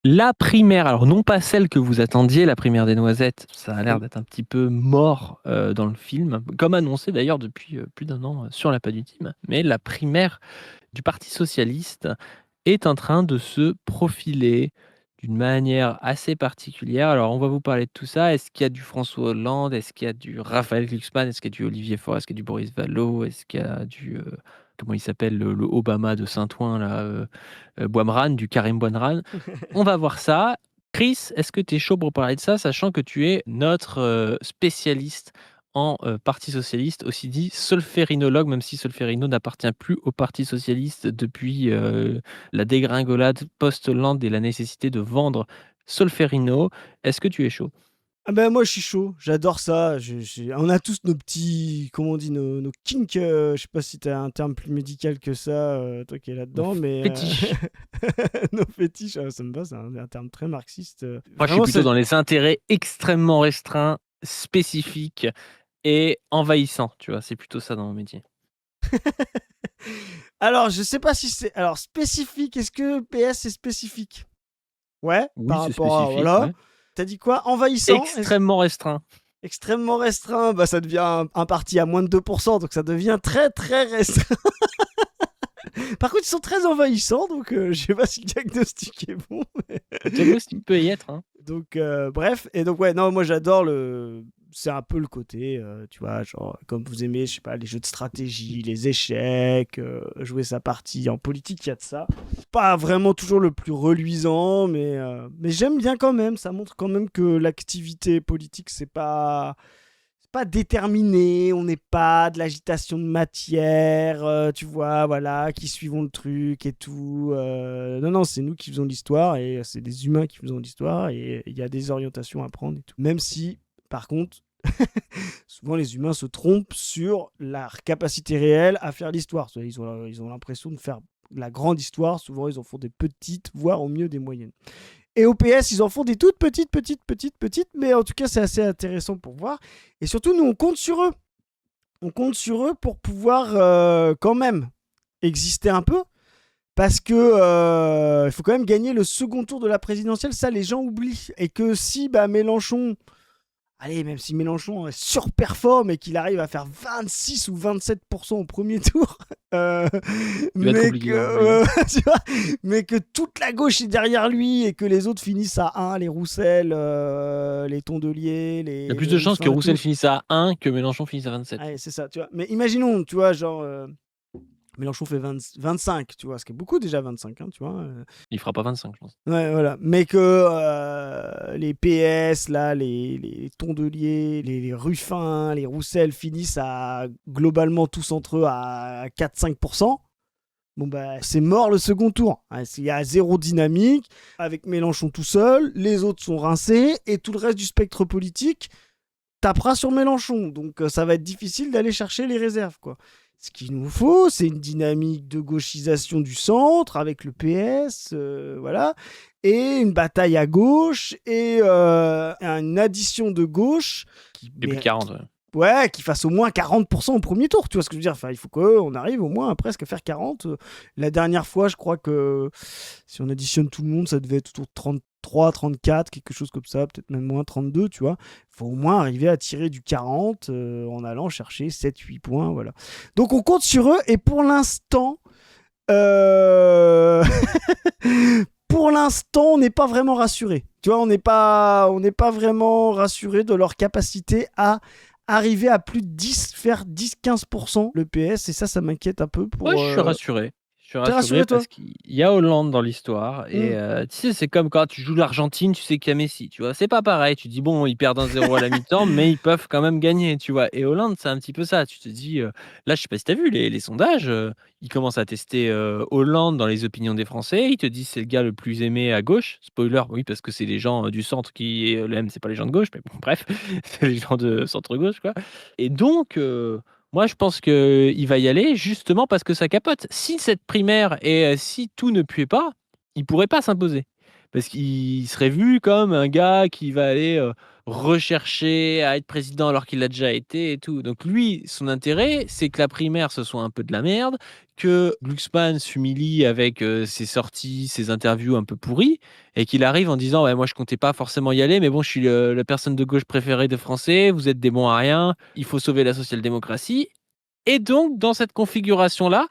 La primaire, alors non pas celle que vous attendiez, la primaire des noisettes, ça a l'air Oui. d'être un petit peu mort, dans le film, comme annoncé d'ailleurs depuis, plus d'1 an, sur la Pas du Team. Mais la primaire du parti socialiste est en train de se profiler d'une manière assez particulière. Alors on va vous parler de tout ça. Est-ce qu'il y a du François Hollande? Est-ce qu'il y a du Raphaël Glucksmann? Est-ce qu'il y a du Olivier Faure? Est-ce qu'il y a du Boris Vallaud? Est-ce qu'il y a du, comment il s'appelle le Obama de Saint-Ouen là, Bouamrane, du Karim Bouamrane? On va voir ça. Chris, est-ce que tu es chaud pour parler de ça, sachant que tu es notre, spécialiste en, parti socialiste, aussi dit solférinologue, même si Solferino n'appartient plus au parti socialiste depuis, la dégringolade post-Hollande et la nécessité de vendre Solferino. Est-ce que tu es chaud? Ah ben moi je suis chaud, j'adore ça. On a tous nos petits, comment on dit, nos kinks. Je sais pas si tu as un terme plus médical que ça, toi qui es Mon là-dedans, mais fétiche. nos fétiches, ça me va, c'est un terme très marxiste. Moi, je suis Vraiment, plutôt c'est. dans les intérêts extrêmement restreints, spécifiques et envahissants, tu vois? C'est plutôt ça dans mon métier. Alors, je sais pas si c'est. Alors, spécifique, est-ce que PS est spécifique? Ouais, Oui, par c'est rapport à. spécifique, Voilà. ouais. T'as dit quoi? Envahissant? Extrêmement restreint. Extrêmement restreint, bah ça devient un parti à moins de 2%, donc ça devient très très restreint. Par contre, ils sont très envahissants, donc je sais pas si le diagnostic est bon. Le diagnostic peut y être, hein. Donc, bref, et donc, ouais, non, moi j'adore le. C'est un peu le côté, tu vois, genre, comme vous aimez, je sais pas, les jeux de stratégie, les échecs, jouer sa partie. En politique, il y a de ça. Pas vraiment toujours le plus reluisant, mais j'aime bien quand même. Ça montre quand même que l'activité politique, c'est pas déterminé, on n'est pas de l'agitation de matière, tu vois, voilà, qui suivons le truc et tout. Non, non, c'est nous qui faisons l'histoire et c'est des humains qui faisons l'histoire et il y a des orientations à prendre et tout. Même si, par contre, souvent les humains se trompent sur leur capacité réelle à faire l'histoire. Ils ont l'impression de faire la grande histoire, souvent ils en font des petites, voire au mieux des moyennes. Et au PS, ils en font des toutes petites, petites, petites, petites, mais en tout cas, c'est assez intéressant pour voir. Et surtout, nous, on compte sur eux. On compte sur eux pour pouvoir quand même exister un peu. Parce que il faut quand même gagner le second tour de la présidentielle. Ça, les gens oublient. Et que si Mélenchon, allez, même si Mélenchon surperforme et qu'il arrive à faire 26 ou 27% au premier tour, euh, Il va être mais, compliqué, hein, lui. que, tu vois, mais que toute la gauche est derrière lui et que les autres finissent à 1, les Roussel, les Tondelier, Il y a plus les de chances que Ruffin et Roussel tout. finisse à 1 que Mélenchon finisse à 27. Ouais, c'est ça, tu vois. Mais imaginons, tu vois, genre, Mélenchon fait 25, tu vois, ce qui est beaucoup déjà 25, hein, tu vois. Il fera pas 25, je pense. Ouais, voilà. Mais que les PS, là, les Tondelier, les Ruffin, les Roussel finissent à globalement tous entre eux à 4-5%. Bon, bah, c'est mort le second tour. Il y a zéro dynamique. Avec Mélenchon tout seul, les autres sont rincés et tout le reste du spectre politique tapera sur Mélenchon. Donc, ça va être difficile d'aller chercher les réserves, quoi. Ce qu'il nous faut, c'est une dynamique de gauchisation du centre avec le PS, voilà, et une bataille à gauche et une addition de gauche Et plus de 40, ouais. qui fasse au moins 40% au premier tour. Tu vois ce que je veux dire? Enfin, il faut qu'on arrive au moins à presque faire 40. La dernière fois, je crois que si on additionne tout le monde, ça devait être autour de 33, 34, quelque chose comme ça, peut-être même moins 32, tu vois. Il faut au moins arriver à tirer du 40 en allant chercher 7-8 points, voilà. Donc on compte sur eux et pour l'instant, euh, pour l'instant, on n'est pas vraiment rassuré. Tu vois, on n'est pas vraiment rassuré de leur capacité à arriver à plus de 10, faire 10-15% le PS, et ça m'inquiète un peu Moi, pour. je suis rassuré. Je suis T'es rassuré rassuré, toi? parce qu'il y a Hollande dans l'histoire et Hmm. tu sais, c'est comme quand tu joues l'Argentine, tu sais qu'il y a Messi, tu vois? C'est pas pareil, tu dis: «Bon, ils perdent 1-0 à la mi-temps, mais ils peuvent quand même gagner», tu vois? Et Hollande, c'est un petit peu ça. Tu te dis, là, je sais pas si tu as vu les sondages, ils commencent à tester, Hollande dans les opinions des Français. Ils te disent: «C'est le gars le plus aimé à gauche». Spoiler, oui, parce que c'est les gens, du centre qui, l'aiment, c'est pas les gens de gauche, mais bon, bref, c'est les gens de centre gauche, quoi. Et donc moi, je pense qu'il va y aller justement parce que ça capote. Si cette primaire et si tout ne puait pas, il pourrait pas s'imposer. parce qu'il serait vu comme un gars qui va aller rechercher à être président alors qu'il l'a déjà été et tout. Donc lui, son intérêt, c'est que la primaire, ce soit un peu de la merde, que Glucksmann s'humilie avec ses sorties, ses interviews un peu pourries, et qu'il arrive en disant ouais, moi je comptais pas forcément y aller, mais bon, je suis la personne de gauche préférée des Français, vous êtes des bons à rien, il faut sauver la social-démocratie. Et donc, dans cette configuration-là,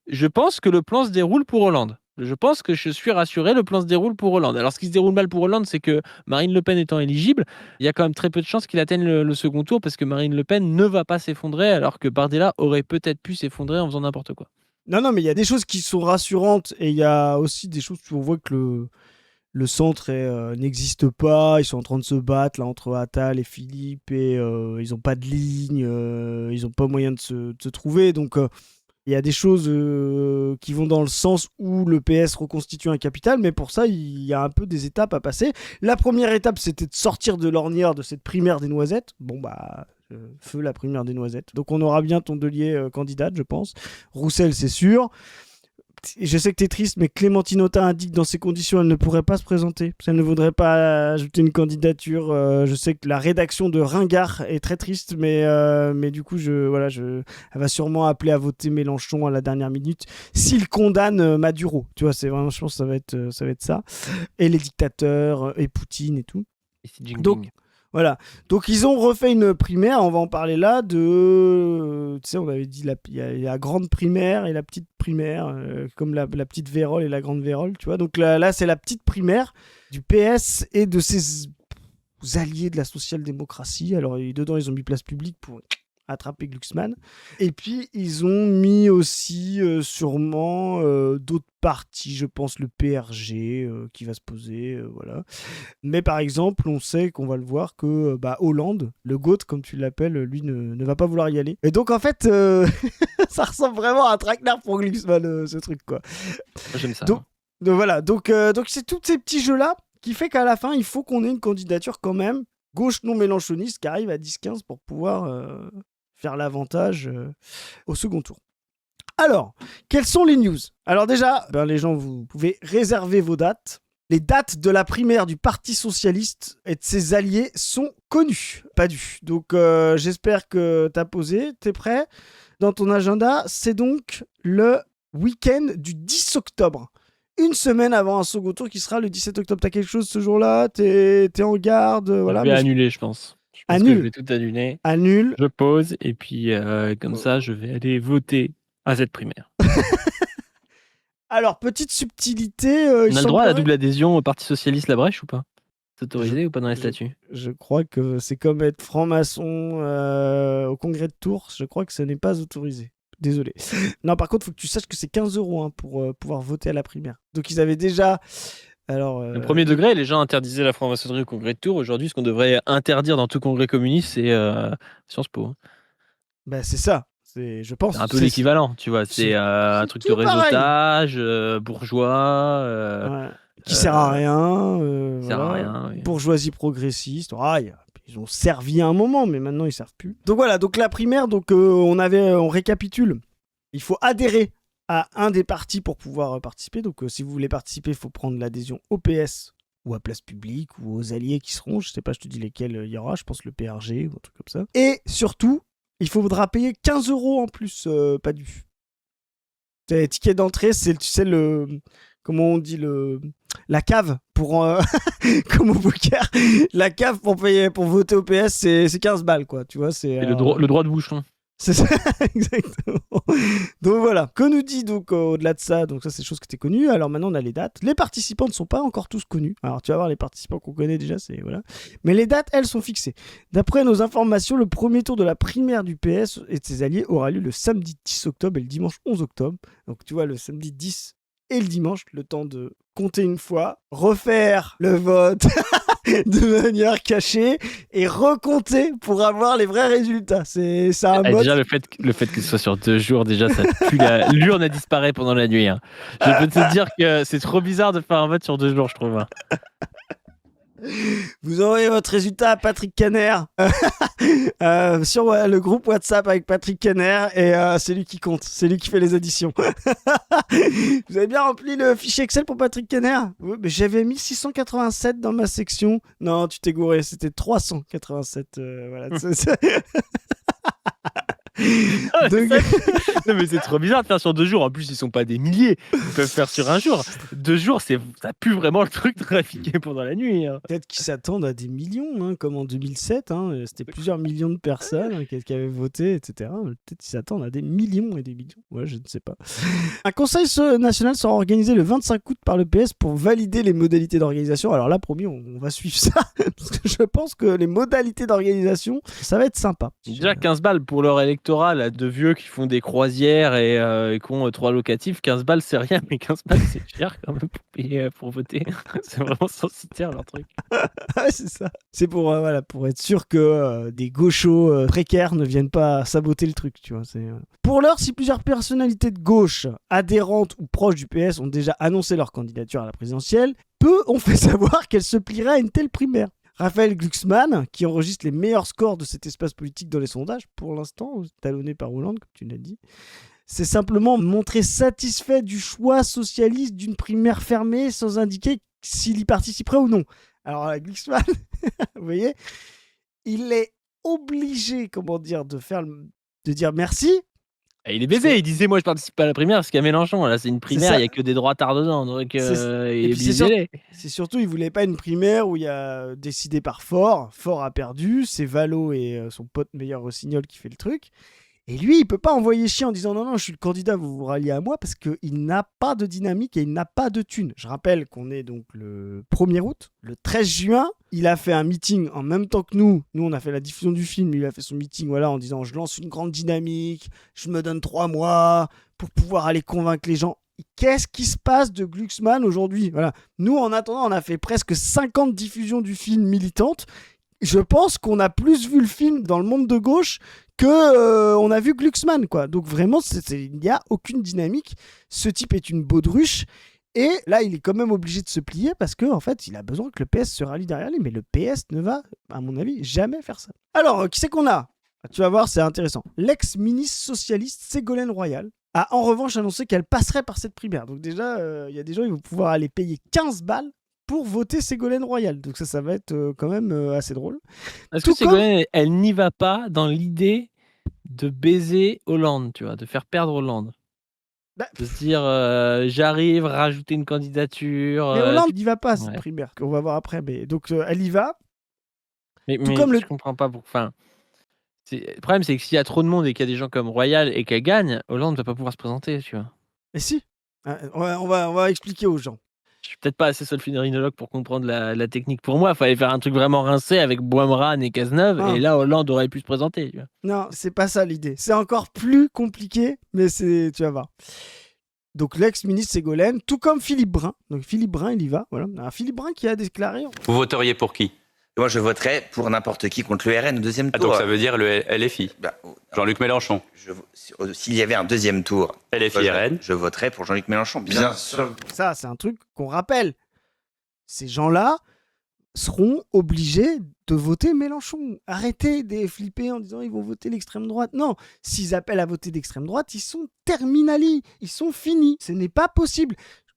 je pense que le plan se déroule pour Hollande. Je pense que je suis rassuré, le plan se déroule pour Hollande. Alors, ce qui se déroule mal pour Hollande, c'est que Marine Le Pen étant éligible, il y a quand même très peu de chances qu'il atteigne le second tour parce que Marine Le Pen ne va pas s'effondrer alors que Bardella aurait peut-être pu s'effondrer en faisant n'importe quoi. Non, mais il y a des choses qui sont rassurantes et il y a aussi des choses où on voit que le centre n'existe pas. Ils sont en train de se battre là, entre Attal et Philippe et ils n'ont pas de ligne, ils n'ont pas moyen de se trouver. Donc, il y a des choses qui vont dans le sens où le PS reconstitue un capital, mais pour ça, il y a un peu des étapes à passer. La première étape, c'était de sortir de l'ornière de cette primaire des noisettes. Bon, bah, feu la primaire des noisettes. Donc, on aura bien Tondelier candidate, je pense. Roussel, c'est sûr. Je sais que t'es triste, mais Clémentine Autain indique dans ces conditions, elle ne pourrait pas se présenter. Elle ne voudrait pas ajouter une candidature. Je sais que la rédaction de Ringard est très triste, mais du coup, elle va sûrement appeler à voter Mélenchon à la dernière minute s'il condamne Maduro. Tu vois, c'est vraiment, je pense que ça va être ça. Et les dictateurs, et Poutine et tout. Et Xi Jinping. Donc, voilà. Donc, ils ont refait une primaire, on va en parler là, tu sais, on avait dit, il y a la grande primaire et la petite primaire, comme la petite vérole et la grande vérole, tu vois. Donc là c'est la petite primaire du PS et de ses alliés de la social-démocratie. Alors, dedans, ils ont mis place publique pour attraper Glucksmann. Et puis, ils ont mis aussi sûrement d'autres partis, je pense le PRG qui va se poser, voilà. Mais par exemple, on sait qu'on va le voir que Hollande, le GOAT comme tu l'appelles, lui ne va pas vouloir y aller. Et donc en fait, ça ressemble vraiment à un traquenard pour Glucksmann, ce truc quoi. J'aime ça. Donc voilà, donc c'est tous ces petits jeux-là qui fait qu'à la fin, il faut qu'on ait une candidature quand même gauche non mélenchoniste qui arrive à 10-15 pour pouvoir faire l'avantage au second tour. Alors, quelles sont les news ? Alors déjà, les gens, vous pouvez réserver vos dates. Les dates de la primaire du Parti Socialiste et de ses alliés sont connues. Pas du. Donc, j'espère que t'as posé. T'es prêt ? Dans ton agenda, c'est donc le week-end du 10 octobre. Une semaine avant un second tour qui sera le 17 octobre. T'as quelque chose ce jour-là ? T'es en garde voilà, je vais annuler, je pense. Je pense que je vais tout annuler. Annule. Je pose et puis comme ça, je vais aller voter à cette primaire. Alors, petite subtilité. On a le droit à la double adhésion au Parti Socialiste La Brèche ou pas ? C'est autorisé ou pas dans les statuts ? Je crois que c'est comme être franc-maçon au congrès de Tours. Je crois que ce n'est pas autorisé. Désolé. Non, par contre, il faut que tu saches que c'est 15 € pour pouvoir voter à la primaire. Donc, ils avaient déjà... Alors, le premier degré, les gens interdisaient la franc-maçonnerie au congrès de Tours. Aujourd'hui, ce qu'on devrait interdire dans tout congrès communiste, c'est Sciences Po. Bah, c'est ça. Je pense. C'est un peu l'équivalent, tu vois. C'est un truc de réseautage, bourgeois. Qui sert à rien. Sert à rien. Oui. Bourgeoisie progressiste. Ils ont servi à un moment, mais maintenant ils servent plus. Donc voilà, donc la primaire, donc on récapitule. Il faut adhérer à un des partis pour pouvoir participer. Donc si vous voulez participer, il faut prendre l'adhésion au PS ou à Place Publique ou aux alliés qui seront. Je sais pas, je te dis lesquels il y aura. Je pense le PRG ou un truc comme ça. Et surtout, il faudra payer 15 € en plus, pas du. Les tickets d'entrée, c'est, tu sais, comment on dit, la cave pour comme au poker, la cave pour voter au PS, c'est 15 balles quoi, tu vois, c'est le droit de bouchon. C'est ça, exactement. Donc voilà, qu'on nous dit donc au-delà de ça, donc ça c'est des choses que t'es connues. Alors maintenant on a les dates. Les participants ne sont pas encore tous connus. Alors tu vas voir les participants qu'on connaît déjà, c'est voilà. Mais les dates, elles sont fixées. D'après nos informations, le premier tour de la primaire du PS et de ses alliés aura lieu le samedi 10 octobre et le dimanche 11 octobre. Donc tu vois, le samedi 10 et le dimanche, le temps de compter une fois, refaire le vote de manière cachée et recompter pour avoir les vrais résultats. C'est un mode... Déjà, le fait que ce soit sur 2 jours, déjà, ça pue l'urne a disparu pendant la nuit. Hein. Je peux te dire que c'est trop bizarre de faire un vote sur 2 jours, je trouve. Hein. Vous envoyez votre résultat à Patrick Caner. sur le groupe WhatsApp avec Patrick Kenner et c'est lui qui compte, c'est lui qui fait les additions. Vous avez bien rempli le fichier Excel pour Patrick Kenner? Oui, mais j'avais mis 687 dans ma section. Non, tu t'es gouré, c'était 387. Voilà. Non, mais c'est trop bizarre de faire sur 2 jours. En plus, ils sont pas des milliers. Ils peuvent faire sur un jour. 2 jours, ça pue vraiment le truc trafiqué pendant la nuit. Hein. Peut-être qu'ils s'attendent à des millions, hein, comme en 2007. Hein, c'était plusieurs millions de personnes qui avaient voté, etc. Peut-être qu'ils s'attendent à des millions et des millions. Ouais, je ne sais pas. Un conseil national sera organisé le 25 août par le PS pour valider les modalités d'organisation. Alors là, promis, on va suivre ça. Parce que je pense que les modalités d'organisation, ça va être sympa. Déjà 15 balles pour leur électorat là, de vieux qui font des croisières et qui ont 3 locatifs. 15 balles, c'est rien, mais 15 balles, c'est cher quand même pour payer pour voter. C'est vraiment censitaire leur truc. Ouais, c'est ça. C'est pour, pour être sûr que des gauchos précaires ne viennent pas saboter le truc. Tu vois, Pour l'heure, si plusieurs personnalités de gauche, adhérentes ou proches du PS, ont déjà annoncé leur candidature à la présidentielle, peu ont fait savoir qu'elles se plieraient à une telle primaire. Raphaël Glucksmann, qui enregistre les meilleurs scores de cet espace politique dans les sondages, pour l'instant, talonné par Hollande, comme tu l'as dit, s'est simplement montré satisfait du choix socialiste d'une primaire fermée sans indiquer s'il y participerait ou non. Alors, Glucksmann, vous voyez, il est obligé, de dire merci. Et il est baisé, il disait moi je participe pas à la primaire parce qu'il y a Mélenchon, là c'est une primaire, il y a que des droitards dedans, donc il est obligé. C'est surtout, il voulait pas une primaire où il y a décidé par Fort a perdu, c'est Valo et son pote Meilleur Rossignol qui fait le truc. Et lui, il peut pas envoyer chier en disant non, je suis le candidat, vous vous ralliez à moi, parce qu'il n'a pas de dynamique et il n'a pas de thune. Je rappelle qu'on est donc le 1er août. Le 13 juin, il a fait un meeting en même temps que nous. Nous, on a fait la diffusion du film. Il a fait son meeting en disant je lance une grande dynamique, je me donne 3 mois pour pouvoir aller convaincre les gens. Qu'est-ce qui se passe de Glucksmann aujourd'hui? Voilà. Nous, en attendant, on a fait presque 50 diffusions du film militante. Je pense qu'on a plus vu le film dans le monde de gauche que on a vu Glucksmann, quoi. Donc vraiment, il n'y a aucune dynamique. Ce type est une baudruche. Et là, il est quand même obligé de se plier parce qu'en fait, il a besoin que le PS se rallie derrière lui. Mais le PS ne va, à mon avis, jamais faire ça. Alors, qui c'est qu'on a? Tu vas voir, c'est intéressant. L'ex-ministre socialiste Ségolène Royal a en revanche annoncé qu'elle passerait par cette primaire. Donc déjà, il y a des gens qui vont pouvoir aller payer 15 balles pour voter Ségolène Royal. Donc ça va être quand même assez drôle. Est-ce que Ségolène, elle n'y va pas dans l'idée de baiser Hollande, tu vois, de faire perdre Hollande? De se dire, j'arrive, rajouter une candidature. Mais Hollande n'y va pas à cette primaire, qu'on va voir après. Mais donc elle y va. Mais je comprends pas pourquoi. Le problème, c'est que s'il y a trop de monde et qu'il y a des gens comme Royal et qu'elle gagne, Hollande ne va pas pouvoir se présenter, tu vois. Et si, on va expliquer aux gens. Je suis peut-être pas assez solférinologue pour comprendre la technique. Pour moi, il fallait faire un truc vraiment rincé avec Boimran et Cazeneuve, et là, Hollande aurait pu se présenter. Tu vois. Non, c'est pas ça l'idée. C'est encore plus compliqué, mais tu vas voir. Donc l'ex-ministre Ségolène, tout comme Philippe Brun. Donc Philippe Brun, il y va. Voilà. Alors, Philippe Brun qui a déclaré. Vous voteriez pour qui? Moi, je voterais pour n'importe qui contre le RN au deuxième tour. Donc ça veut dire le LFI. Jean-Luc Mélenchon. S'il y avait un deuxième tour, LFI RN, je voterais pour Jean-Luc Mélenchon. Bien sûr. Ça, c'est un truc qu'on rappelle. Ces gens-là seront obligés de voter Mélenchon. Arrêtez de flipper en disant ils vont voter l'extrême droite. Non, s'ils appellent à voter d'extrême droite, ils sont terminali, ils sont finis. Ce n'est pas possible.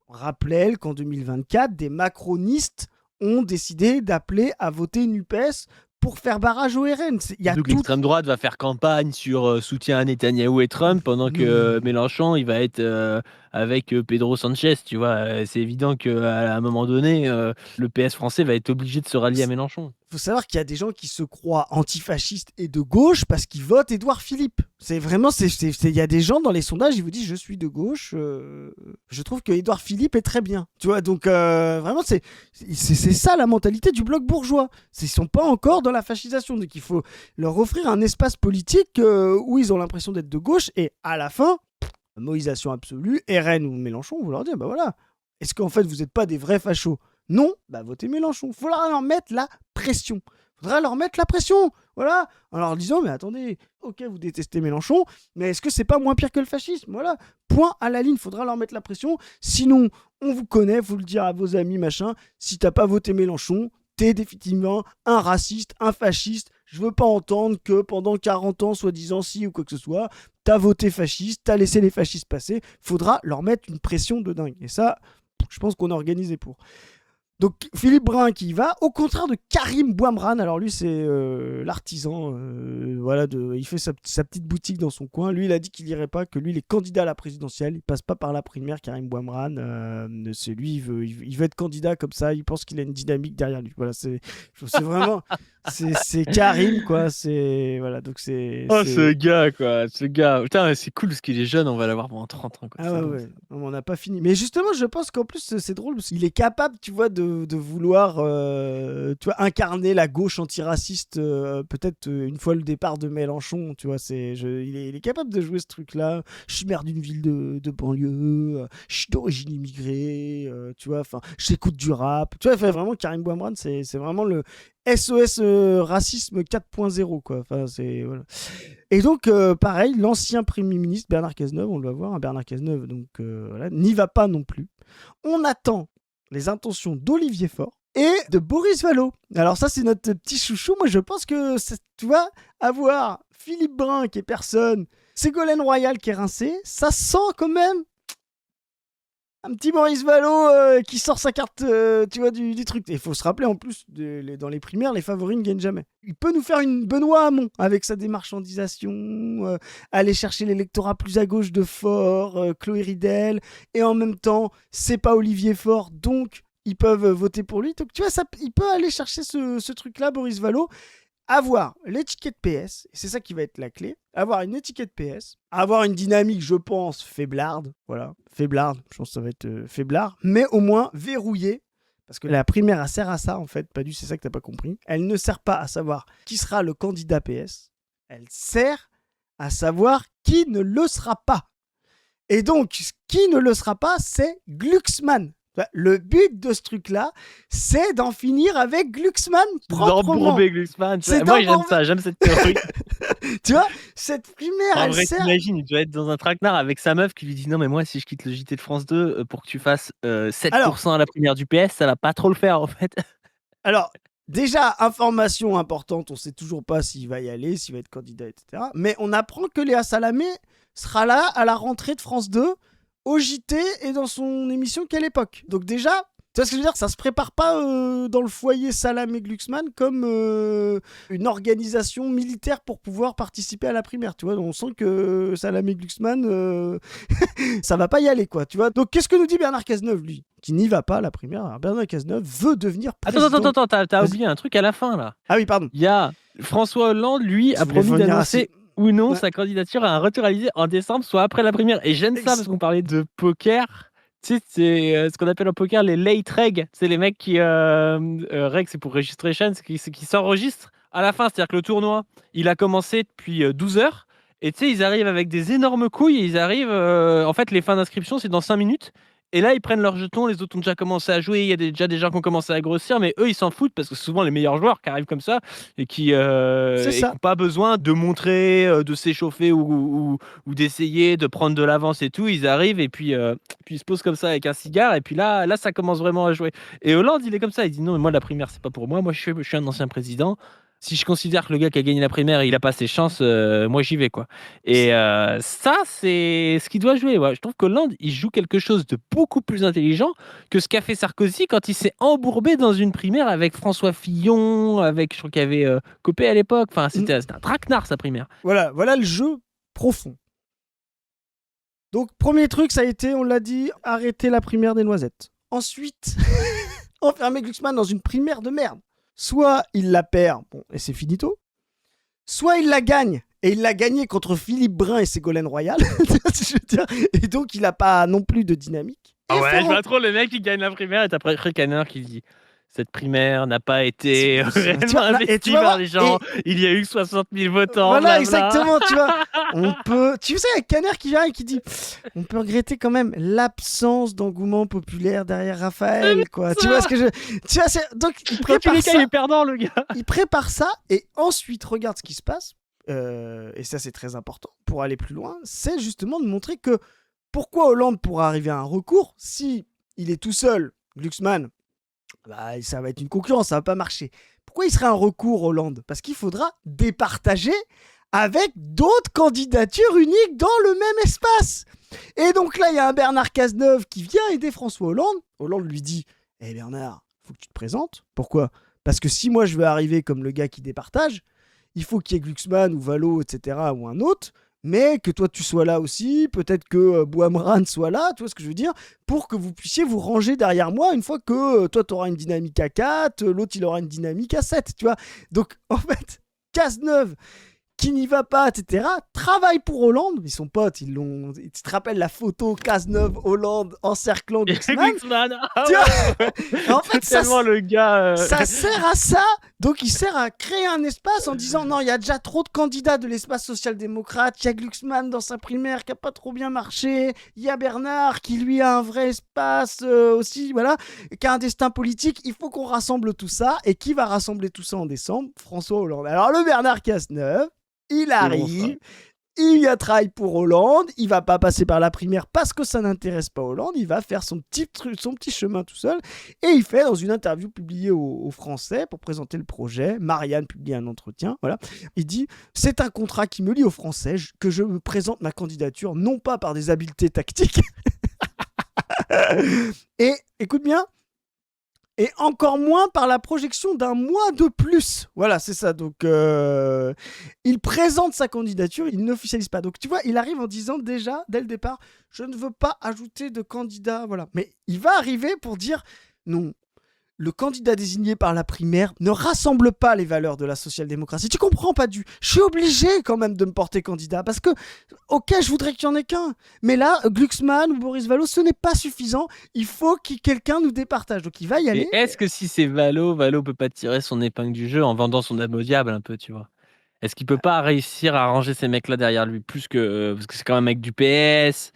Rappelez qu'en 2024, des macronistes ont décidé d'appeler à voter NUPES pour faire barrage au RN. Donc l'extrême droite va faire campagne sur soutien à Netanyahou et Trump pendant que Mélenchon il va être avec Pedro Sanchez, tu vois. C'est évident qu'à un moment donné, le PS français va être obligé de se rallier à Mélenchon. Il faut savoir qu'il y a des gens qui se croient antifascistes et de gauche parce qu'ils votent Édouard Philippe. C'est vraiment, il y a des gens dans les sondages, ils vous disent je suis de gauche, je trouve que Édouard Philippe est très bien. Tu vois, donc vraiment c'est ça la mentalité du bloc bourgeois. Ils sont pas encore dans la fascisation, donc il faut leur offrir un espace politique où ils ont l'impression d'être de gauche et à la fin, moïsation absolue, RN ou Mélenchon, vous leur dites bah voilà, est-ce qu'en fait vous n'êtes pas des vrais fachos? Non, bah votez Mélenchon. Il faudra leur mettre la pression. Voilà. En leur disant, mais attendez, ok, vous détestez Mélenchon, mais est-ce que c'est pas moins pire que le fascisme? Voilà. Point à la ligne. Il faudra leur mettre la pression. Sinon, on vous connaît, vous le dire à vos amis, machin. Si t'as pas voté Mélenchon, t'es définitivement un raciste, un fasciste. je veux pas entendre que pendant 40 ans, soi-disant si ou quoi que ce soit, t'as voté fasciste, t'as laissé les fascistes passer, faudra leur mettre une pression de dingue. Et ça, je pense qu'on est organisé pour. Donc Philippe Brun qui y va, au contraire de Karim Bouamran. Alors lui c'est l'artisan, voilà, il fait sa petite boutique dans son coin. Lui il a dit qu'il irait pas, que lui il est candidat à la présidentielle, il passe pas par la primaire. Karim Bouamran, c'est lui, il veut être candidat comme ça, il pense qu'il a une dynamique derrière lui. Voilà, c'est vraiment, c'est Karim quoi, c'est voilà, donc c'est. Oh, ce gars, quoi, ce gars. Putain, c'est cool parce qu'il est jeune, on va l'avoir pendant 30 ans. Quoi. Ah ouais. Non, on n'a pas fini. Mais justement, je pense qu'en plus, c'est drôle parce qu'il est capable, tu vois, de vouloir tu vois, incarner la gauche antiraciste, peut-être une fois le départ de Mélenchon, tu vois. Il est capable de jouer ce truc-là. Je suis maire d'une ville de banlieue, je suis d'origine immigrée, tu vois, enfin, j'écoute du rap. Tu vois, enfin, vraiment, Karim Bouamran, c'est vraiment le SOS racisme 4.0, quoi. Enfin, c'est. Voilà. Et donc, pareil, l'ancien Premier ministre Bernard Cazeneuve, on le va voir, Bernard Cazeneuve, donc voilà, n'y va pas non plus. On attend les intentions d'Olivier Faure et de Boris Vallaud. Alors ça, c'est notre petit chouchou. Moi, je pense que, tu vois, avoir Philippe Brun qui est personne, Ségolène Royal qui est rincé, ça sent quand même un petit Boris Vallaud qui sort sa carte, tu vois, du truc. Et il faut se rappeler, en plus, dans les primaires, les favoris ne gagnent jamais. Il peut nous faire une Benoît Hamon avec sa démarchandisation, aller chercher l'électorat plus à gauche de Faure, Chloé Ridel, et en même temps, c'est pas Olivier Faure, donc ils peuvent voter pour lui. Donc tu vois, il peut aller chercher ce truc-là, Boris Vallaud. Avoir l'étiquette PS, et c'est ça qui va être la clé, avoir une étiquette PS, avoir une dynamique, je pense, faiblarde, voilà, faiblarde, je pense que ça va être faiblard, mais au moins verrouillée, parce que la primaire, elle sert à ça, en fait, Padu, c'est ça que t'as pas compris, elle ne sert pas à savoir qui sera le candidat PS, elle sert à savoir qui ne le sera pas. Et donc, qui ne le sera pas, c'est Glucksmann. Le but de ce truc-là, c'est d'en finir avec Glucksmann proprement. D'embourber Glucksmann. Moi, j'aime ça, j'aime cette théorie. Tu vois, cette primaire, en elle vrai, sert... t'imagines, il doit être dans un traquenard avec sa meuf qui lui dit non, mais moi, si je quitte le JT de France 2 pour que tu fasses 7% à la primaire du PS, ça va pas trop le faire, en fait. Alors, déjà, information importante, on sait toujours pas s'il va y aller, s'il va être candidat, etc. Mais on apprend que Léa Salamé sera là à la rentrée de France 2, au JT et dans son émission Quelle époque. Donc déjà, tu vois ce que je veux dire, ça se prépare pas dans le foyer Salamé-Glucksmann comme une organisation militaire pour pouvoir participer à la primaire, tu vois. On sent que Salamé-Glucksmann, ça va pas y aller, quoi, tu vois. Donc qu'est-ce que nous dit Bernard Cazeneuve, lui, qui n'y va pas à la primaire? Alors, Bernard Cazeneuve veut devenir président. Attends, t'as oublié un truc à la fin, là. Ah oui, pardon. Il y a François Hollande, lui, a promis d'annoncer ou non sa candidature à un retour à l'Élysée en décembre, soit après la primaire. Et j'aime ça parce qu'on parlait de poker. Tu sais, c'est ce qu'on appelle en poker les late reg. C'est les mecs qui... reg, c'est pour registration, c'est qui s'enregistrent à la fin. C'est-à-dire que le tournoi, il a commencé depuis 12 heures. Et tu sais, ils arrivent avec des énormes couilles. Et ils arrivent... en fait, les fins d'inscription, c'est dans 5 minutes. Et là, ils prennent leurs jetons, les autres ont déjà commencé à jouer, il y a déjà des gens qui ont commencé à grossir, mais eux, ils s'en foutent parce que c'est souvent les meilleurs joueurs qui arrivent comme ça et qui n'ont pas besoin de montrer, de s'échauffer ou d'essayer de prendre de l'avance et tout. Ils arrivent et puis ils se posent comme ça avec un cigare et puis là, ça commence vraiment à jouer. Et Hollande, il est comme ça, il dit non, mais moi, la primaire, c'est pas pour moi. Moi, je suis un ancien président. Si je considère que le gars qui a gagné la primaire, il a pas ses chances, moi j'y vais, quoi. Et ça, c'est ce qu'il doit jouer. Ouais. Je trouve qu'Hollande, il joue quelque chose de beaucoup plus intelligent que ce qu'a fait Sarkozy quand il s'est embourbé dans une primaire avec François Fillon, avec, je crois qu'il y avait Copé à l'époque. Enfin, c'était un traquenard, sa primaire. Voilà le jeu profond. Donc, premier truc, ça a été, on l'a dit, arrêter la primaire des noisettes. Ensuite, enfermer Glucksmann dans une primaire de merde. Soit il la perd, bon, et c'est finito. Soit il la gagne, et il l'a gagné contre Philippe Brun et Ségolène Royal. Je veux dire, et donc il n'a pas non plus de dynamique. Ah ouais, je vois trop le mec qui gagne la primaire et t'as après Canard qui dit cette primaire n'a pas été réellement investie par les gens. Il y a eu 60 000 votants. Voilà, exactement, tu vois. On peut... Tu sais, avec Caner qui vient et qui dit on peut regretter quand même l'absence d'engouement populaire derrière Raphaël, quoi. Tu vois ce que je... Tu vois, donc, il prépare ça. Il est perdant, le gars. Il prépare ça et ensuite, regarde ce qui se passe. Et ça, c'est très important pour aller plus loin. C'est justement de montrer que pourquoi Hollande pourra arriver à un recours si il est tout seul, Glucksmann, bah, ça va être une concurrence, ça va pas marcher. Pourquoi il serait un recours, Hollande ? Parce qu'il faudra départager avec d'autres candidatures uniques dans le même espace. Et donc là, il y a un Bernard Cazeneuve qui vient aider François Hollande. Hollande lui dit « Eh Bernard, faut que tu te présentes. » Pourquoi ? Parce que si moi je veux arriver comme le gars qui départage, il faut qu'il y ait Glucksmann ou Valo, etc., ou un autre, mais que toi tu sois là aussi, peut-être que Bouamran soit là, tu vois ce que je veux dire, pour que vous puissiez vous ranger derrière moi une fois que toi tu auras une dynamique à 4, l'autre il aura une dynamique à 7, tu vois. Donc en fait, Cazeneuve, qui n'y va pas, etc., travaille pour Hollande. Ils sont potes, ils te rappelles la photo Cazeneuve-Hollande encerclant Glucksmann. Tu vois, en fait, ça, tellement le gars. ça sert à ça. Donc, il sert à créer un espace en disant non, il y a déjà trop de candidats de l'espace social-démocrate. Il y a Glucksmann dans sa primaire qui n'a pas trop bien marché. Il y a Bernard qui, lui, a un vrai espace aussi, voilà, qui a un destin politique. Il faut qu'on rassemble tout ça. Et qui va rassembler tout ça en décembre ? François Hollande. Alors, le Bernard Cazeneuve, il arrive, il vient travailler pour Hollande, il va pas passer par la primaire parce que ça n'intéresse pas Hollande, il va faire son petit chemin tout seul, et il fait dans une interview publiée au Français pour présenter le projet, Marianne publie un entretien, voilà, il dit « C'est un contrat qui me lie aux Français, que je me présente ma candidature non pas par des habiletés tactiques, et écoute bien, et encore moins par la projection d'un mois de plus. Voilà, c'est ça. Donc, il présente sa candidature, il n'officialise pas. Donc, tu vois, il arrive en disant déjà, dès le départ, je ne veux pas ajouter de candidat. Voilà. Mais il va arriver pour dire, non, le candidat désigné par la primaire ne rassemble pas les valeurs de la social-démocratie. Tu comprends pas je suis obligé quand même de me porter candidat parce que, ok, je voudrais qu'il y en ait qu'un. Mais là, Glucksmann ou Boris Vallaud, ce n'est pas suffisant. Il faut que quelqu'un nous départage. Donc il va y aller. Et est-ce que si c'est Vallaud peut pas tirer son épingle du jeu en vendant son âme au diable un peu, tu vois ? Est-ce qu'il peut pas réussir à ranger ces mecs-là derrière lui plus que parce que c'est quand même un mec du PS.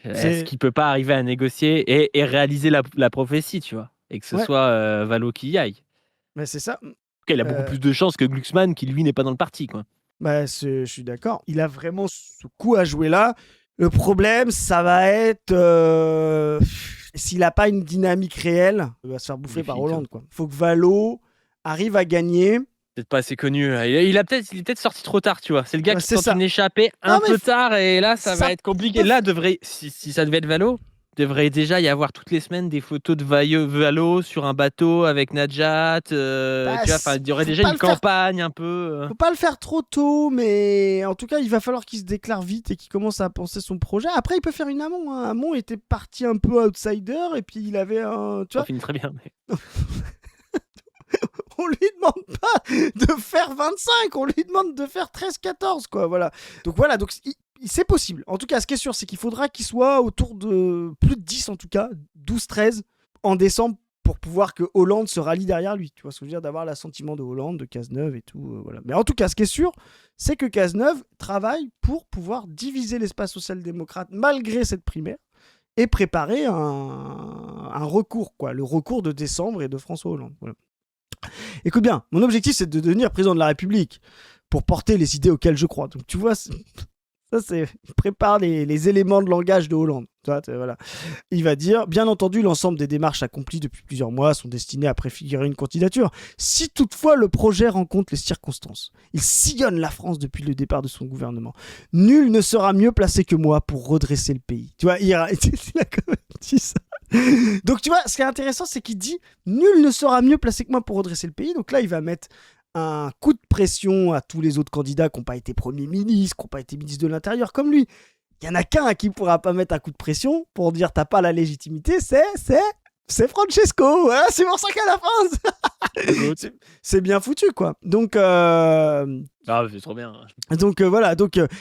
Est-ce qu'il peut pas arriver à négocier et réaliser la prophétie, tu vois ? Et que ce soit Vallaud qui y aille. Mais c'est ça. Il a beaucoup plus de chances que Glucksmann qui, lui, n'est pas dans le parti, quoi. Bah, je suis d'accord. Il a vraiment ce coup à jouer là. Le problème, ça va être... s'il n'a pas une dynamique réelle, il va se faire bouffer par Hollande, quoi. Il faut que Vallaud arrive à gagner. Peut-être pas assez connu. Il est peut-être sorti trop tard, tu vois. C'est le gars qui tente une échappée peu tard, et là, ça va être compliqué. Là, si ça devait être Vallaud, devrait déjà y avoir toutes les semaines des photos de Vallaud sur un bateau avec Najat. Tu vois, il y aurait déjà une campagne un peu. Faut pas le faire trop tôt, mais en tout cas, il va falloir qu'il se déclare vite et qu'il commence à penser son projet. Après, il peut faire une Hamon. Hein. Hamon était parti un peu outsider et puis il avait un. Tu vois, ça finit très bien. Mais... on lui demande pas de faire 25, on lui demande de faire 13-14, quoi. Voilà. Donc voilà, c'est possible. En tout cas, ce qui est sûr, c'est qu'il faudra qu'il soit autour de plus de 10, en tout cas, 12-13 en décembre pour pouvoir que Hollande se rallie derrière lui. Tu vois ce que je veux dire, d'avoir l'assentiment de Hollande, de Cazeneuve et tout. Voilà. Mais en tout cas, ce qui est sûr, c'est que Cazeneuve travaille pour pouvoir diviser l'espace social-démocrate malgré cette primaire et préparer un recours, quoi. Le recours de décembre et de François Hollande. Voilà. Écoute bien, mon objectif, c'est de devenir président de la République pour porter les idées auxquelles je crois. Donc tu vois, ça c'est prépare les éléments de langage de Hollande. Voilà. Il va dire, bien entendu, l'ensemble des démarches accomplies depuis plusieurs mois sont destinées à préfigurer une candidature. Si toutefois le projet rencontre les circonstances, il sillonne la France depuis le départ de son gouvernement. Nul ne sera mieux placé que moi pour redresser le pays. Tu vois, il a quand même dit ça. Donc tu vois, ce qui est intéressant, c'est qu'il dit nul ne sera mieux placé que moi pour redresser le pays. Donc là, il va mettre un coup de pression à tous les autres candidats qui n'ont pas été Premier ministre, qui n'ont pas été ministre de l'Intérieur comme lui. Il n'y en a qu'un à qui il ne pourra pas mettre un coup de pression pour dire t'as pas la légitimité, c'est Francesco. Voilà, c'est pour ça qu'à la fin, c'est bien foutu, quoi. Donc, c'est trop bien. Donc voilà,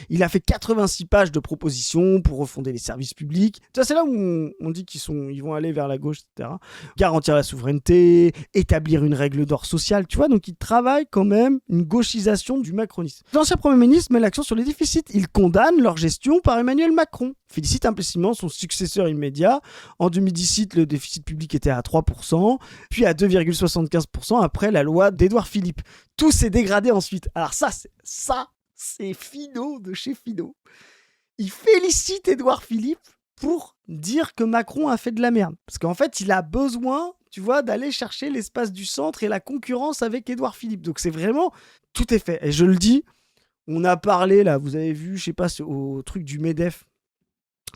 il a fait 86 pages de propositions pour refonder les services publics. Tu vois, c'est là où on dit ils vont aller vers la gauche, etc. Garantir la souveraineté, établir une règle d'or sociale, tu vois. Donc il travaille quand même une gauchisation du macronisme. L'ancien Premier ministre met l'accent sur les déficits. Il condamne leur gestion par Emmanuel Macron. Félicite implicitement son successeur immédiat. En 2017, le déficit public était à 3%, puis à 2,75% après la loi d'Édouard Philippe. Tout s'est dégradé ensuite. Alors ça, c'est Finot de chez Finot. Il félicite Édouard Philippe pour dire que Macron a fait de la merde. Parce qu'en fait, il a besoin tu vois, d'aller chercher l'espace du centre et la concurrence avec Édouard Philippe. Donc c'est vraiment, tout est fait. Et je le dis, on a parlé là, vous avez vu, je sais pas, au truc du MEDEF,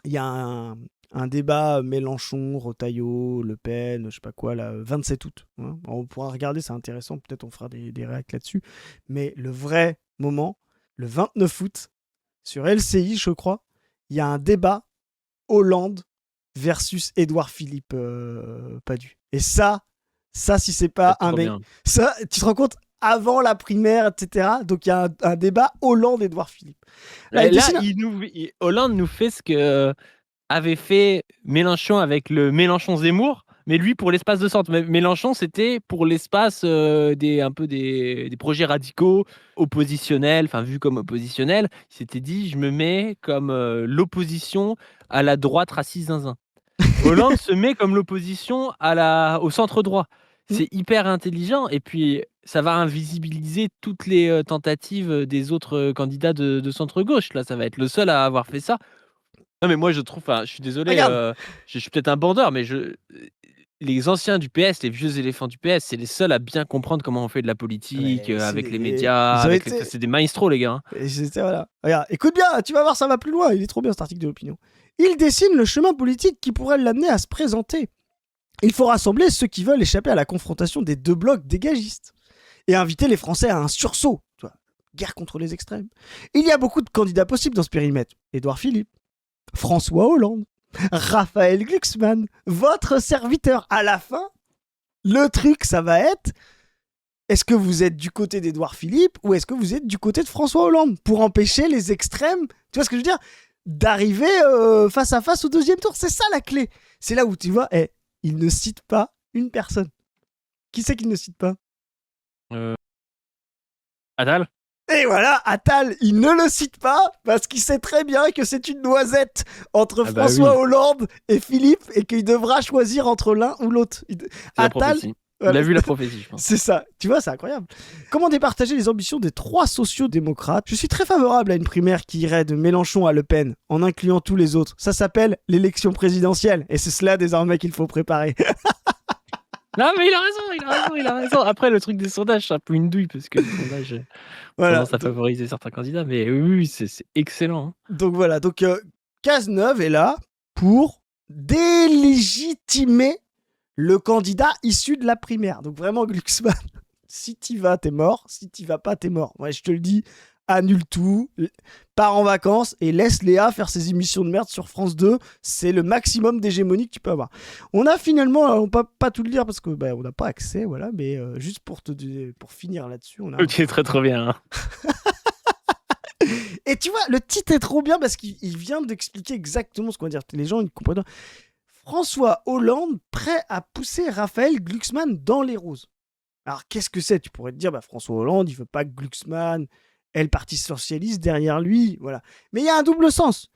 il y a un débat Mélenchon, Retailleau, Le Pen, je sais pas quoi, là, 27 août. Hein. On pourra regarder, c'est intéressant, peut-être on fera des réacts là-dessus. Mais le vrai moment, le 29 août, sur LCI, je crois, il y a un débat Hollande versus Édouard Philippe Padu. Et ça, si c'est pas un mec... Ça, tu te rends compte avant la primaire, etc. Donc il y a un débat Hollande-Édouard Philippe. Là, Hollande nous fait ce que avait fait Mélenchon avec le Mélenchon-Zemmour, mais lui pour l'espace de centre. Mélenchon, c'était pour l'espace des projets radicaux, oppositionnels, enfin vu comme oppositionnel. Il s'était dit, je me mets comme l'opposition à la droite raciste zinzin. Hollande se met comme l'opposition au centre droit. C'est hyper intelligent et puis ça va invisibiliser toutes les tentatives des autres candidats de centre-gauche. Là, ça va être le seul à avoir fait ça. Non, mais moi, je trouve, je suis désolé, je suis peut-être un bandeur, mais les anciens du PS, les vieux éléphants du PS, c'est les seuls à bien comprendre comment on fait de la politique, avec les médias. C'est des maestros, les gars. Voilà. Regarde, écoute bien, tu vas voir, ça va plus loin. Il est trop bien cet article de l'opinion. Il dessine le chemin politique qui pourrait l'amener à se présenter. Il faut rassembler ceux qui veulent échapper à la confrontation des deux blocs dégagistes et inviter les Français à un sursaut. Tu vois, guerre contre les extrêmes. Il y a beaucoup de candidats possibles dans ce périmètre. Édouard Philippe, François Hollande, Raphaël Glucksmann, votre serviteur. À la fin, le truc, ça va être, est-ce que vous êtes du côté d'Édouard Philippe ou est-ce que vous êtes du côté de François Hollande pour empêcher les extrêmes, tu vois ce que je veux dire, d'arriver face à face au deuxième tour. C'est ça la clé. C'est là où tu vois, il ne cite pas une personne. Qui c'est qu'il ne cite pas? Attal. Et voilà, Attal, il ne le cite pas parce qu'il sait très bien que c'est une noisette entre François Hollande et Philippe et qu'il devra choisir entre l'un ou l'autre. Attal, il a vu la prophétie, je pense. C'est ça. Tu vois, c'est incroyable. Comment départager les ambitions des trois sociaux-démocrates? Je suis très favorable à une primaire qui irait de Mélenchon à Le Pen en incluant tous les autres. Ça s'appelle l'élection présidentielle et c'est cela désormais qu'il faut préparer. Non, mais il a raison. Après, le truc des sondages, c'est un peu une douille parce que les sondages tendance à favoriser certains candidats. Mais oui, c'est excellent. Hein. Donc voilà. Donc Cazeneuve est là pour délégitimer le candidat issu de la primaire. Donc vraiment, Glucksmann, si t'y vas, t'es mort. Si t'y vas pas, t'es mort. Ouais, je te le dis, annule tout, pars en vacances et laisse Léa faire ses émissions de merde sur France 2. C'est le maximum d'hégémonie que tu peux avoir. On a finalement, on peut pas tout le dire parce que on n'a pas accès, voilà. Mais juste pour finir là-dessus, on a. Ok, très bien. Hein. Et tu vois, le titre est trop bien parce qu'il vient d'expliquer exactement ce qu'on va dire. Les gens, ils comprennent. François Hollande prêt à pousser Raphaël Glucksmann dans les roses. Alors, qu'est-ce que c'est? Tu pourrais te dire, François Hollande, il veut pas que Glucksmann ait le Parti Socialiste derrière lui. Voilà. Mais il y a un double sens.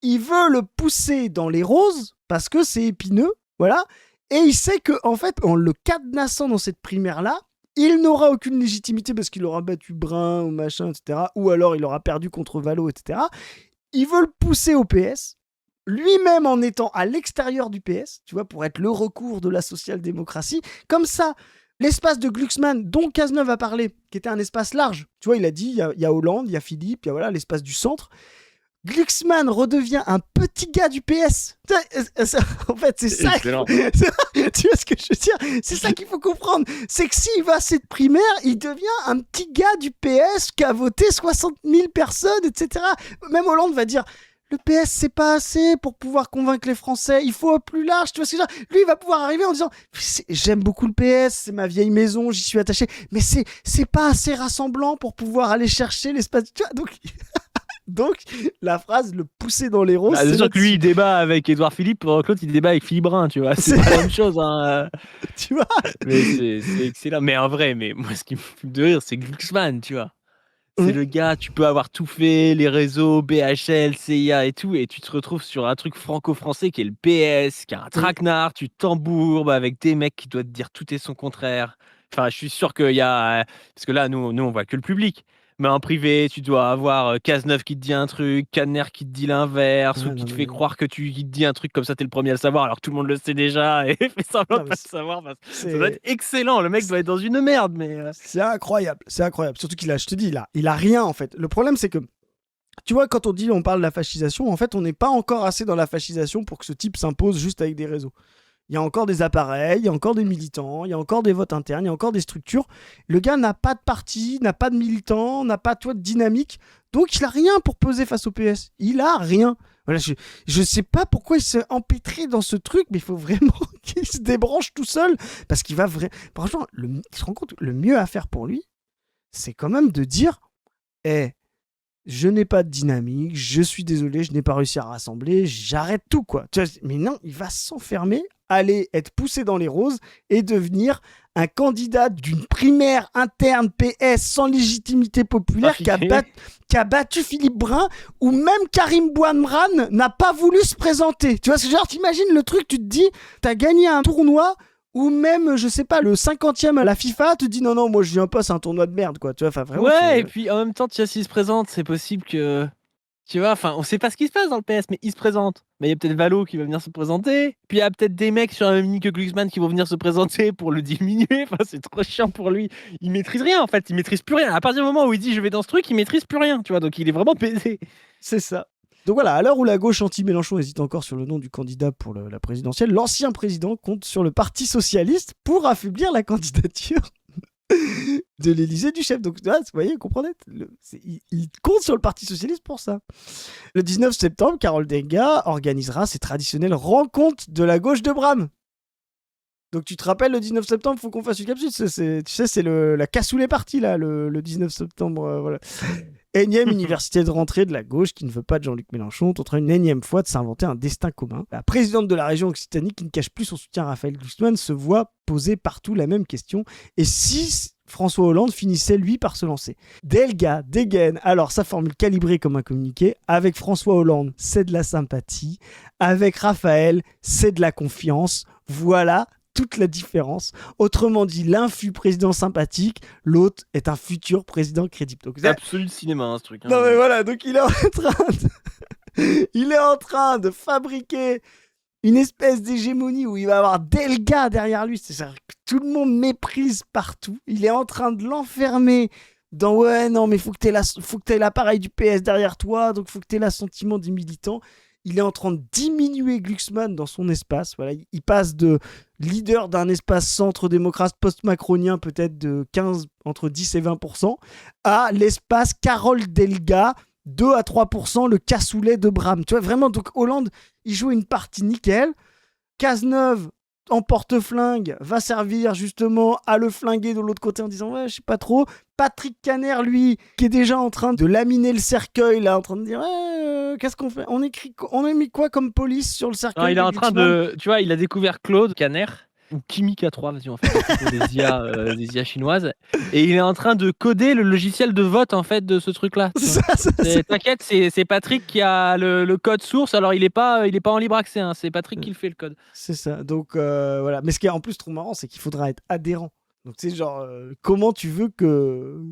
Il veut le pousser dans les roses parce que c'est épineux. Voilà. Et il sait qu'en fait, en le cadenassant dans cette primaire-là, il n'aura aucune légitimité parce qu'il aura battu Brun ou machin, etc. Ou alors il aura perdu contre Valo, etc. Il veut le pousser au PS. Lui-même en étant à l'extérieur du PS, tu vois, pour être le recours de la social-démocratie. Comme ça, l'espace de Glucksmann, dont Cazeneuve a parlé, qui était un espace large, tu vois, il a dit, il y a Hollande, il y a Philippe, il y a voilà, l'espace du centre. Glucksmann redevient un petit gars du PS. En fait, c'est ça. Tu vois ce que je veux dire? C'est ça qu'il faut comprendre. C'est que s'il va à cette primaire, il devient un petit gars du PS qui a voté 60 000 personnes, etc. Même Hollande va dire... Le PS, c'est pas assez pour pouvoir convaincre les Français. Il faut plus large. Tu vois ce que je veux dire? Lui, il va pouvoir arriver en disant j'aime beaucoup le PS, c'est ma vieille maison, j'y suis attaché. Mais c'est pas assez rassemblant pour pouvoir aller chercher l'espace. Tu vois, donc, la phrase, le pousser dans les roses. C'est sûr que lui, il débat avec Édouard Philippe, pendant que l'autre, il débat avec Philippe Brun, tu vois. C'est pas la même chose. Hein. Tu vois? Mais c'est excellent. Mais en vrai, moi, ce qui me fait de rire, c'est Glucksmann, tu vois. C'est le gars, tu peux avoir tout fait, les réseaux, BHL, CIA et tout, et tu te retrouves sur un truc franco-français qui est le PS, qui a un traquenard, tu t'embourbes avec des mecs qui doivent te dire tout et son contraire. Enfin, je suis sûr qu'il y a... Parce que là, nous on voit que le public. Mais en privé, tu dois avoir Cazeneuve qui te dit un truc, Caner qui te dit l'inverse, Ouais, ou qui non, te mais- fait croire que qui te dit un truc comme ça, t'es le premier à le savoir, alors que tout le monde le sait déjà et fait semblant Non, de mais pas le savoir. Ça doit c'est être excellent. Le mec doit être dans une merde, mais. c'est incroyable, c'est incroyable. Surtout je te dis, il a rien en fait. Le problème, c'est que, tu vois, quand on parle de la fascisation, en fait, on n'est pas encore assez dans la fascisation pour que ce type s'impose juste avec des réseaux. Il y a encore des appareils, il y a encore des militants, il y a encore des votes internes, il y a encore des structures. Le gars n'a pas de parti, n'a pas de militants, n'a pas de dynamique. Donc il a rien pour peser face au PS. Il a rien. Voilà, je sais pas pourquoi il s'est empêtré dans ce truc, mais il faut vraiment qu'il se débranche tout seul. Parce qu'il va vraiment. Franchement, il se rend compte, le mieux à faire pour lui, c'est quand même de dire je n'ai pas de dynamique, je suis désolé, je n'ai pas réussi à rassembler, j'arrête tout, quoi. Tu vois, mais non, il va s'enfermer, aller être poussé dans les roses et devenir un candidat d'une primaire interne PS sans légitimité populaire qui a battu Philippe Brun, ou même Karim Bouamran n'a pas voulu se présenter. Tu vois, c'est genre, t'imagines le truc, tu te dis, t'as gagné un tournoi, ou même, je sais pas, le 50e à la FIFA te dit non, moi je viens pas, c'est un tournoi de merde, quoi. Tu vois, enfin vraiment. Ouais, et puis en même temps, tu vois, s'il se présente, c'est possible que. Tu vois, enfin, on sait pas ce qui se passe dans le PS, mais il se présente. Mais il y a peut-être Valo qui va venir se présenter. Puis il y a peut-être des mecs sur la même ligne que Glucksmann qui vont venir se présenter pour le diminuer. Enfin, c'est trop chiant pour lui. Il maîtrise rien, en fait. Il maîtrise plus rien. À partir du moment où il dit je vais dans ce truc, il maîtrise plus rien. Tu vois, donc il est vraiment baisé. C'est ça. Donc voilà, à l'heure où la gauche anti-Mélenchon hésite encore sur le nom du candidat pour la présidentielle, l'ancien président compte sur le Parti socialiste pour affaiblir la candidature de l'Élysée du chef. Donc, vous voyez, vous comprenez, il compte sur le Parti socialiste pour ça. Le 19 septembre, Carole Delga organisera ses traditionnelles rencontres de la gauche de Bram. Donc tu te rappelles, le 19 septembre, faut qu'on fasse une capsule. Tu sais, c'est la cassoulet partie, là, le 19 septembre. Voilà. Énième université de rentrée de la gauche qui ne veut pas de Jean-Luc Mélenchon tentera une énième fois de s'inventer un destin commun. La présidente de la région Occitanie, qui ne cache plus son soutien à Raphaël Glucksmann, se voit poser partout la même question. Et si François Hollande finissait, lui, par se lancer? Delga dégaine alors sa formule calibrée comme un communiqué. Avec François Hollande, c'est de la sympathie. Avec Raphaël, c'est de la confiance. Voilà toute la différence. Autrement dit, l'un fut président sympathique, l'autre est un futur président crédible. Donc, C'est absolu de cinéma, hein, ce truc. Hein. non mais voilà, donc il est en train de fabriquer une espèce d'hégémonie où il va avoir Delga derrière lui. C'est-à-dire que tout le monde méprise partout. Il est en train de l'enfermer dans ouais, non, mais faut que t'aies l'appareil du PS derrière toi, donc faut que t'aies l'assentiment des militants. Il est en train de diminuer Glucksmann dans son espace. Voilà, il passe de leader d'un espace centre-démocrate post-macronien, peut-être de entre 10 et 20%, à l'espace Carole Delga, 2 à 3%, le cassoulet de Bram. Tu vois, vraiment, donc Hollande, il joue une partie nickel. Cazeneuve, en porte-flingue, va servir justement à le flinguer de l'autre côté en disant ouais, je sais pas trop. Patrick Caner, lui, qui est déjà en train de laminer le cercueil, là, en train de dire qu'est-ce qu'on fait? On a mis quoi comme police sur le cercueil? Non, il est en train de. Tu vois, il a découvert Claude Caner, ou Kimi K3, vas-y, on fait des IA chinoises. Et il est en train de coder le logiciel de vote, en fait, de ce truc-là. T'inquiète, c'est Patrick qui a le code source. Alors, il est pas en libre accès, hein, c'est Patrick qui le fait, le code. C'est ça. Donc, voilà. Mais ce qui est en plus trop marrant, c'est qu'il faudra être adhérent. Donc, tu sais, genre, comment tu veux que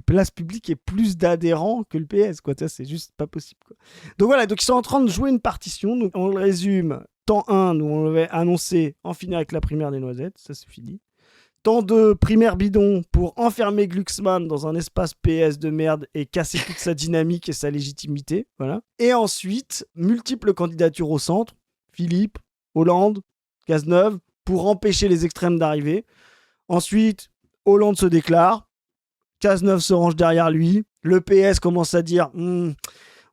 Place Publique ait plus d'adhérents que le PS, quoi. C'est juste pas possible, quoi. Donc, voilà. Donc, ils sont en train de jouer une partition. Donc, on le résume. Temps 1, nous, on l'avait annoncé, en finir avec la primaire des noisettes. Ça, c'est fini. Temps 2, primaire bidon pour enfermer Glucksmann dans un espace PS de merde et casser toute sa dynamique et sa légitimité. Voilà. Et ensuite, multiples candidatures au centre. Philippe, Hollande, Cazeneuve, pour empêcher les extrêmes d'arriver. Ensuite, Hollande se déclare. Cazeneuve se range derrière lui. Le PS commence à dire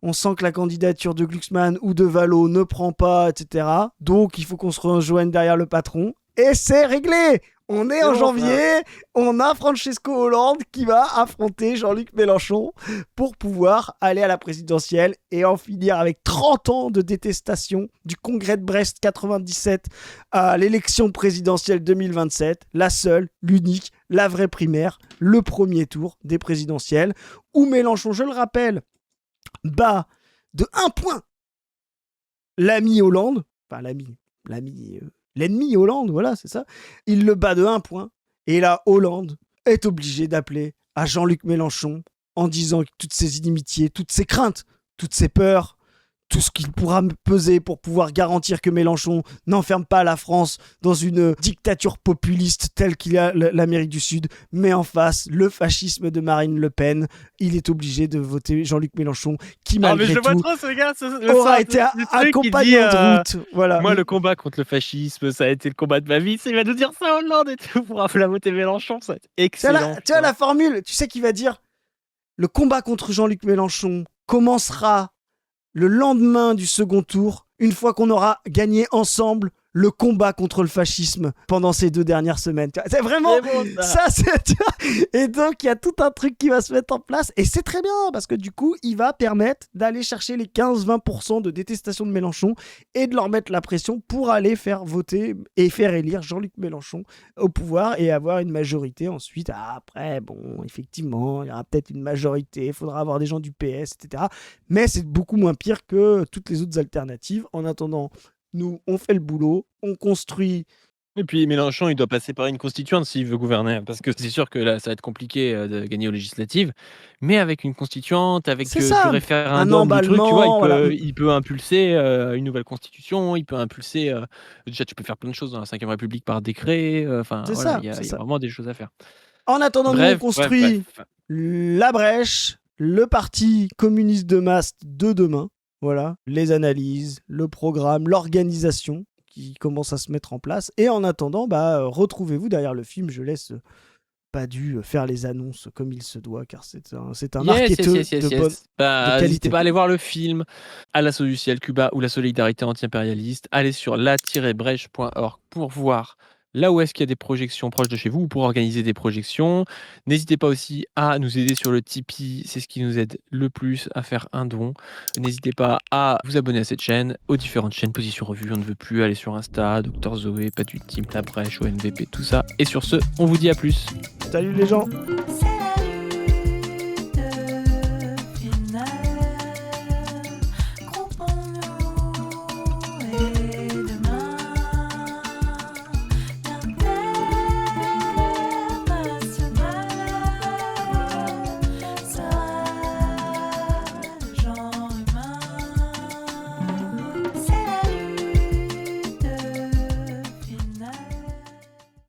on sent que la candidature de Glucksmann ou de Valo ne prend pas, etc. Donc, il faut qu'on se rejoigne derrière le patron. Et c'est réglé! On est en janvier, on a Francesco Hollande qui va affronter Jean-Luc Mélenchon pour pouvoir aller à la présidentielle et en finir avec 30 ans de détestation du congrès de Brest 97 à l'élection présidentielle 2027, la seule, l'unique, la vraie primaire, le premier tour des présidentielles, où Mélenchon, je le rappelle, bat de 1 point l'ami Hollande, enfin l'ennemi Hollande, voilà, c'est ça. Il le bat de 1 point. Et là, Hollande est obligé d'appeler à Jean-Luc Mélenchon en disant que toutes ces inimitiés, toutes ces craintes, toutes ces peurs, tout ce qu'il pourra me peser pour pouvoir garantir que Mélenchon n'enferme pas la France dans une dictature populiste telle qu'il y a l'Amérique du Sud, mais en face, le fascisme de Marine Le Pen, il est obligé de voter Jean-Luc Mélenchon, qui malgré tout ce gars, aura été un compagnon de route. Voilà. Moi, le combat contre le fascisme, ça a été le combat de ma vie. Il va nous dire ça Hollande et tout pour la voter Mélenchon, ça va être excellent. Tu as la formule, tu sais qu'il va dire le combat contre Jean-Luc Mélenchon commencera le lendemain du second tour, une fois qu'on aura gagné ensemble le combat contre le fascisme pendant ces 2 dernières semaines. C'est vraiment ça. Et donc, il y a tout un truc qui va se mettre en place. Et c'est très bien, parce que du coup, il va permettre d'aller chercher les 15-20% de détestation de Mélenchon et de leur mettre la pression pour aller faire voter et faire élire Jean-Luc Mélenchon au pouvoir et avoir une majorité ensuite. Après, bon, effectivement, il y aura peut-être une majorité, il faudra avoir des gens du PS, etc. Mais c'est beaucoup moins pire que toutes les autres alternatives. En attendant, nous, on fait le boulot, on construit. Et puis Mélenchon, il doit passer par une constituante s'il veut gouverner, parce que c'est sûr que là, ça va être compliqué de gagner aux législatives, mais avec une constituante, avec du référendum, du truc, tu vois, il peut impulser une nouvelle constitution, il peut impulser... déjà, tu peux faire plein de choses dans la 5e République par décret, il y a vraiment des choses à faire. En attendant, nous, on construit la brèche, le parti communiste de masse de demain. Voilà, les analyses, le programme, l'organisation qui commence à se mettre en place. Et en attendant, retrouvez-vous derrière le film. Je laisse pas dû faire les annonces comme il se doit, car c'est un marketeur de bonne qualité. N'hésitez pas à aller voir le film À l'assaut du ciel, Cuba ou la solidarité anti-impérialiste. Allez sur la-brèche.org pour voir là où est-ce qu'il y a des projections proches de chez vous ou pour organiser des projections. N'hésitez pas aussi à nous aider sur le Tipeee, c'est ce qui nous aide le plus à faire un don. N'hésitez pas à vous abonner à cette chaîne, aux différentes chaînes Position Revue, on ne veut plus, aller sur Insta, Dr Zoé, Pas du Team, La Brèche, ONVP, tout ça. Et sur ce, on vous dit à plus. Salut les gens.